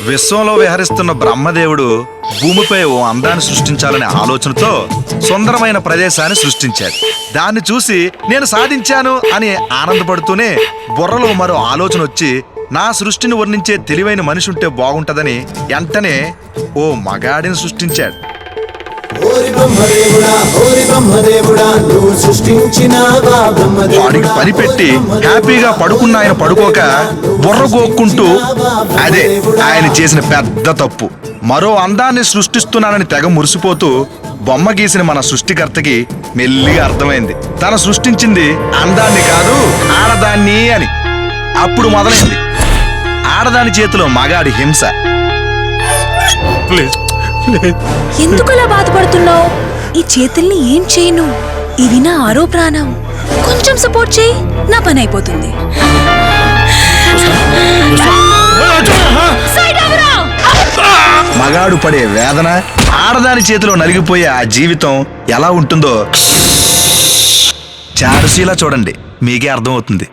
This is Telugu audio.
విశ్వంలో విహరిస్తున్న బ్రహ్మదేవుడు భూమిపై ఓ అందాన్ని సృష్టించాలనే ఆలోచనతో సుందరమైన ప్రదేశాన్ని సృష్టించాడు. దాన్ని చూసి నేను సాధించాను అని ఆనందపడుతూనే బుర్రలో మరో ఆలోచన వచ్చి నా సృష్టిని వర్ణించే తెలివైన మనిషి ఉంటే బాగుంటదని వెంటనే ఓ మగాడిని సృష్టించాడు. వాడికి పని పెట్టి హ్యాపీగా పడుకున్న ఆయన పడుకోక బుర్ర గోక్కుంటూ అదే ఆయన చేసిన పెద్ద తప్పు. మరో అందాన్ని సృష్టిస్తున్నానని తెగ మురిసిపోతూ బొమ్మ గీసిన మన సృష్టికర్తకి మెల్లిగా అర్థమైంది తన సృష్టించింది అందాన్ని కాదు ఆడదాన్ని అని. అప్పుడు మొదలైంది ఆడదాని చేతిలో మగాడి హింస. ఎందుకలా బాధపడుతున్నావు? ఈ చేతుల్ని ఏం చేయను, ఇవి నా ఆరో ప్రాణం. కొంచెం సపోర్ట్ చేయి, నా పని అయిపోతుంది. మగాడు పడే వేదన, ఆడదాని చేతిలో నలిగిపోయే ఆ జీవితం ఎలా ఉంటుందో చారుశీలా చూడండి, మీకే అర్థమవుతుంది.